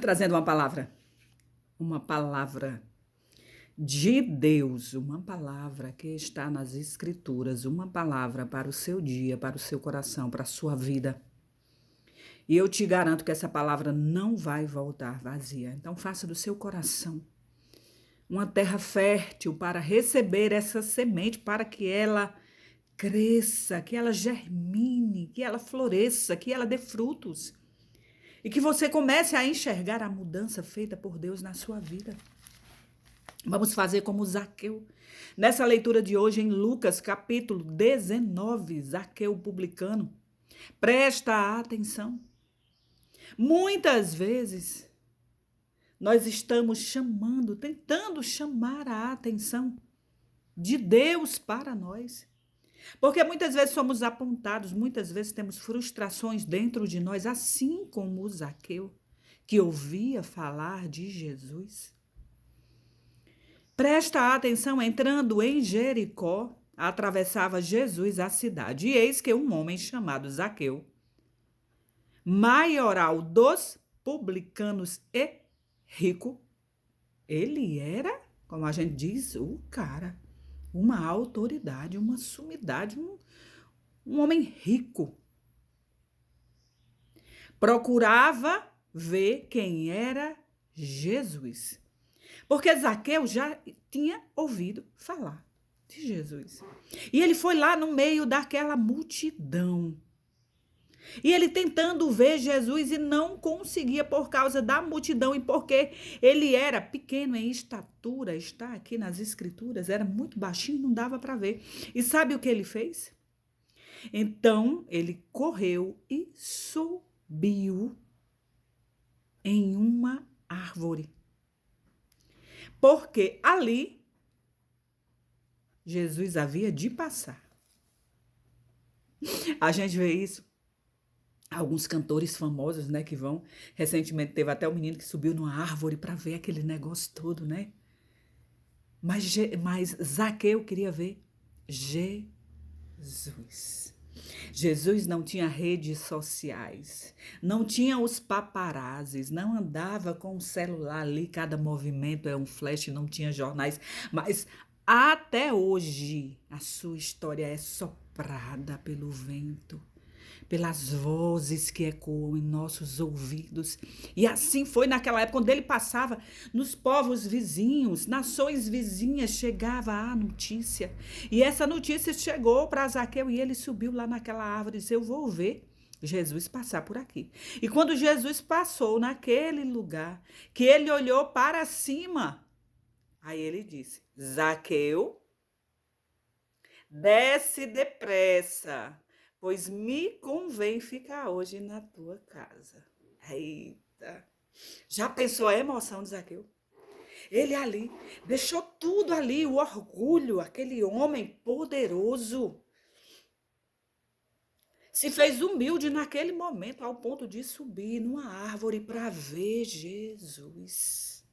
Trazendo uma palavra de Deus, uma palavra que está nas Escrituras, uma palavra para o seu dia, para o seu coração, para a sua vida. E eu te garanto que essa palavra não vai voltar vazia. Então faça do seu coração uma terra fértil para receber essa semente, para que ela cresça, que ela germine, que ela floresça, que ela dê frutos. E que você comece a enxergar a mudança feita por Deus na sua vida. Vamos fazer como Zaqueu. Nessa leitura de hoje, em Lucas, capítulo 19, Zaqueu publicano. Presta atenção. Muitas vezes, nós estamos tentando chamar a atenção de Deus para nós. Porque muitas vezes somos apontados, muitas vezes temos frustrações dentro de nós, assim como o Zaqueu, que ouvia falar de Jesus. Presta atenção, entrando em Jericó, atravessava Jesus a cidade. E eis que um homem chamado Zaqueu, maioral dos publicanos e rico, ele era, como a gente diz, o cara, uma autoridade, uma sumidade, um homem rico. Procurava ver quem era Jesus. Porque Zaqueu já tinha ouvido falar de Jesus. E ele foi lá no meio daquela multidão. E ele tentando ver Jesus e não conseguia por causa da multidão e porque ele era pequeno em estatura, está aqui nas escrituras, era muito baixinho, não dava para ver. E sabe o que ele fez? Então ele correu e subiu em uma árvore. Porque ali Jesus havia de passar. A gente vê isso. Alguns cantores famosos, né, que vão. Recentemente teve até um menino que subiu numa árvore para ver aquele negócio todo, né? Mas Zaqueu queria ver Jesus. Jesus não tinha redes sociais, não tinha os paparazzis, não andava com o celular ali, cada movimento é um flash, não tinha jornais, mas até hoje a sua história é soprada pelo vento, pelas vozes que ecoam em nossos ouvidos. E assim foi naquela época, quando ele passava nos povos vizinhos, nações vizinhas, chegava a notícia. E essa notícia chegou para Zaqueu e ele subiu lá naquela árvore e disse: eu vou ver Jesus passar por aqui. E quando Jesus passou naquele lugar, que ele olhou para cima, aí ele disse: Zaqueu, desce depressa, pois me convém ficar hoje na tua casa. Eita! Já pensou a emoção de Zaqueu? Ele ali, deixou tudo ali, o orgulho, aquele homem poderoso. Se fez humilde naquele momento, ao ponto de subir numa árvore para ver Jesus.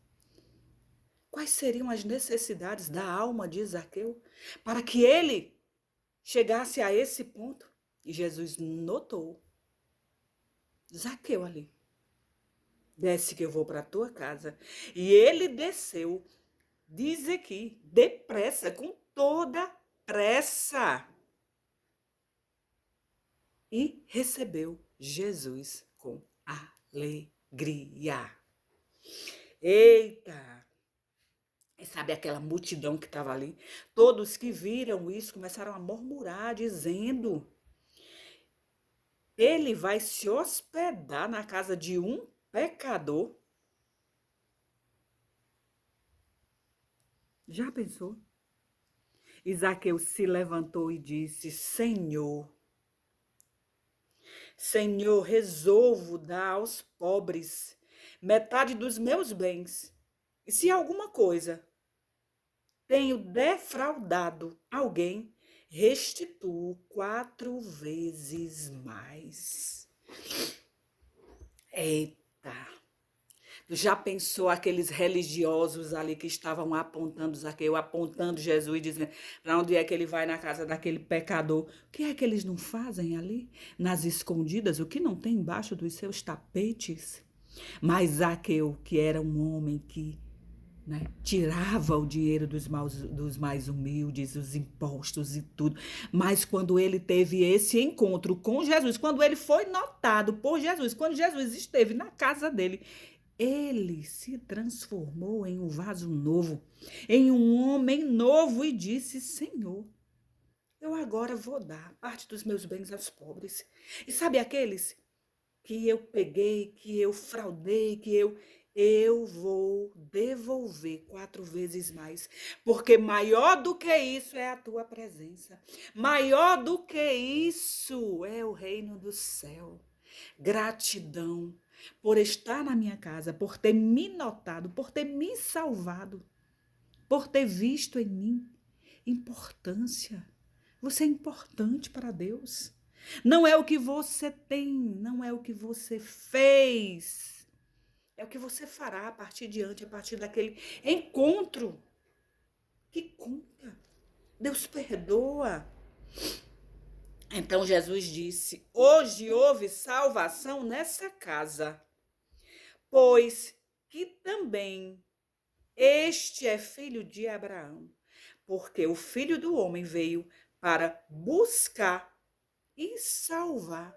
Quais seriam as necessidades da alma de Zaqueu para que ele chegasse a esse ponto? E Jesus notou. Zaqueu ali. Desce que eu vou para a tua casa. E ele desceu, diz aqui, depressa, com toda pressa. E recebeu Jesus com alegria. Eita! E sabe aquela multidão que estava ali? Todos que viram isso começaram a murmurar, dizendo: ele vai se hospedar na casa de um pecador. Já pensou? Zaqueu se levantou e disse: Senhor, resolvo dar aos pobres metade dos meus bens. E se alguma coisa tenho defraudado alguém, restituo 4 vezes mais. Eita! Tu já pensou aqueles religiosos ali que estavam apontando Zaqueu, apontando Jesus, dizendo para onde é que ele vai na casa daquele pecador? O que é que eles não fazem ali? Nas escondidas, o que não tem embaixo dos seus tapetes? Mas Zaqueu, que era um homem que, né, tirava o dinheiro dos mais humildes, os impostos e tudo. Mas quando ele teve esse encontro com Jesus, quando ele foi notado por Jesus, quando Jesus esteve na casa dele, ele se transformou em um vaso novo, em um homem novo e disse: Senhor, eu agora vou dar parte dos meus bens aos pobres. E sabe aqueles que eu peguei, que eu fraudei, eu vou devolver 4 vezes mais, porque maior do que isso é a tua presença. Maior do que isso é o reino do céu. Gratidão por estar na minha casa, por ter me notado, por ter me salvado, por ter visto em mim importância. Você é importante para Deus. Não é o que você tem, não é o que você fez. É o que você fará a partir de diante, a partir daquele encontro que conta. Deus perdoa. Então Jesus disse: hoje houve salvação nessa casa, pois que também este é filho de Abraão, porque o Filho do Homem veio para buscar e salvar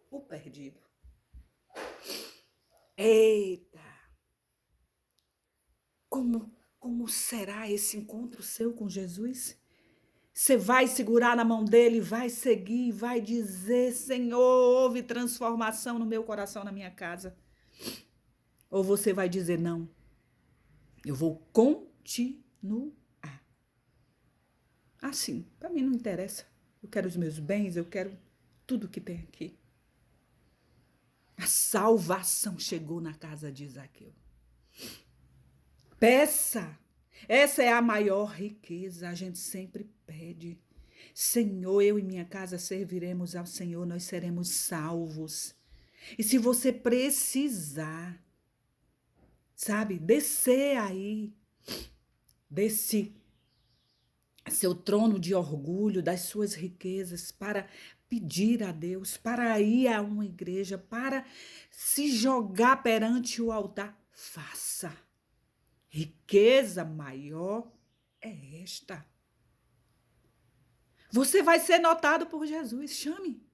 o perdido. Eita! Como será esse encontro seu com Jesus? Você vai segurar na mão dele, vai seguir, vai dizer: Senhor, houve transformação no meu coração, na minha casa. Ou você vai dizer: não, eu vou continuar. Assim, para mim não interessa. Eu quero os meus bens, eu quero tudo que tem aqui. A salvação chegou na casa de Zaqueu. Peça. Essa é a maior riqueza. A gente sempre pede. Senhor, eu e minha casa serviremos ao Senhor, nós seremos salvos. E se você precisar, sabe, descer aí, desse seu trono de orgulho, das suas riquezas, para pedir a Deus, para ir a uma igreja, para se jogar perante o altar, faça. Riqueza maior é esta. Você vai ser notado por Jesus. Chame.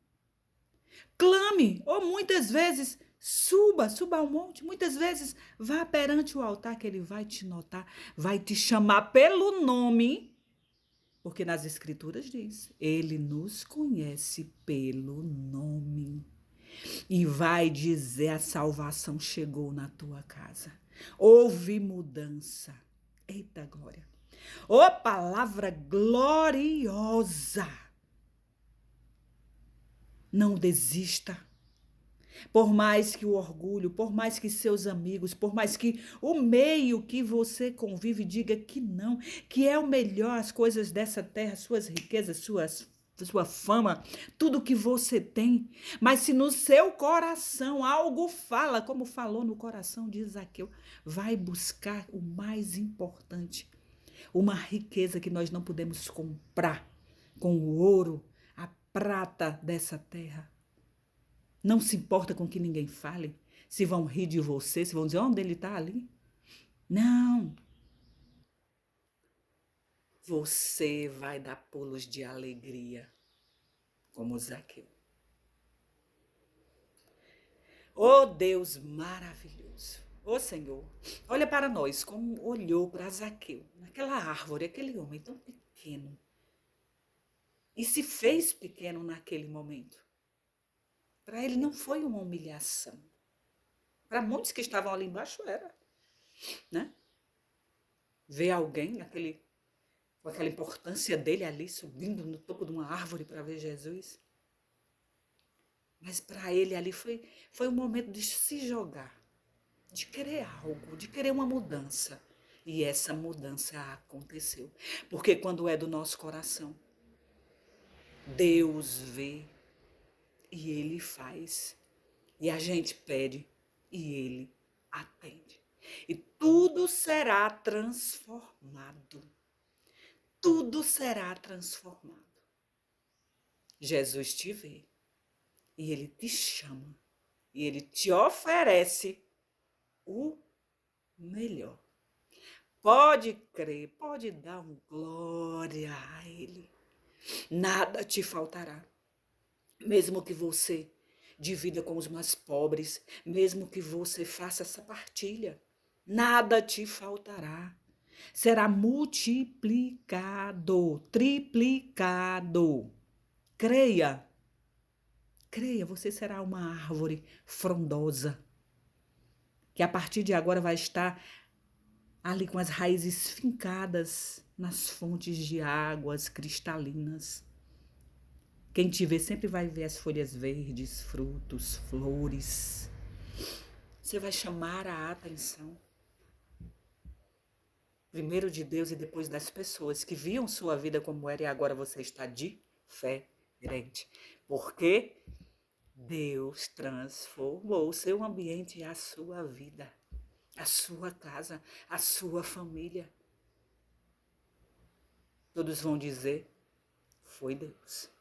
Clame. Ou muitas vezes suba ao monte. Muitas vezes vá perante o altar que ele vai te notar. Vai te chamar pelo nome. Porque nas escrituras diz, ele nos conhece pelo nome. E vai dizer, a salvação chegou na tua casa. Houve mudança. Eita glória. Ô palavra gloriosa. Não desista. Por mais que o orgulho, por mais que seus amigos, por mais que o meio que você convive diga que não, que é o melhor, as coisas dessa terra, suas riquezas, sua fama, tudo que você tem. Mas se no seu coração algo fala, como falou no coração de Zaqueu, vai buscar o mais importante, uma riqueza que nós não podemos comprar com o ouro, a prata dessa terra. Não se importa com que ninguém fale, se vão rir de você, se vão dizer onde ele está ali. Não. Você vai dar pulos de alegria, como Zaqueu. Oh Deus maravilhoso. Oh Senhor, olha para nós como olhou para Zaqueu, naquela árvore, aquele homem tão pequeno. E se fez pequeno naquele momento. Para ele não foi uma humilhação. Para muitos que estavam ali embaixo era, né? Ver alguém com aquela importância dele ali subindo no topo de uma árvore para ver Jesus. Mas para ele ali foi um momento de se jogar, de querer algo, de querer uma mudança. E essa mudança aconteceu. Porque quando é do nosso coração, Deus vê e ele faz. E a gente pede e ele atende. E tudo será transformado. Tudo será transformado. Jesus te vê e ele te chama e ele te oferece o melhor. Pode crer, pode dar um glória a Ele. Nada te faltará. Mesmo que você divida com os mais pobres, mesmo que você faça essa partilha, nada te faltará. Será multiplicado, triplicado. Creia, creia, você será uma árvore frondosa, que a partir de agora vai estar ali com as raízes fincadas nas fontes de águas cristalinas. Quem te vê sempre vai ver as folhas verdes, frutos, flores. Você vai chamar a atenção. Primeiro de Deus e depois das pessoas que viam sua vida como era e agora você está diferente. Porque Deus transformou o seu ambiente e a sua vida, a sua casa, a sua família. Todos vão dizer, foi Deus.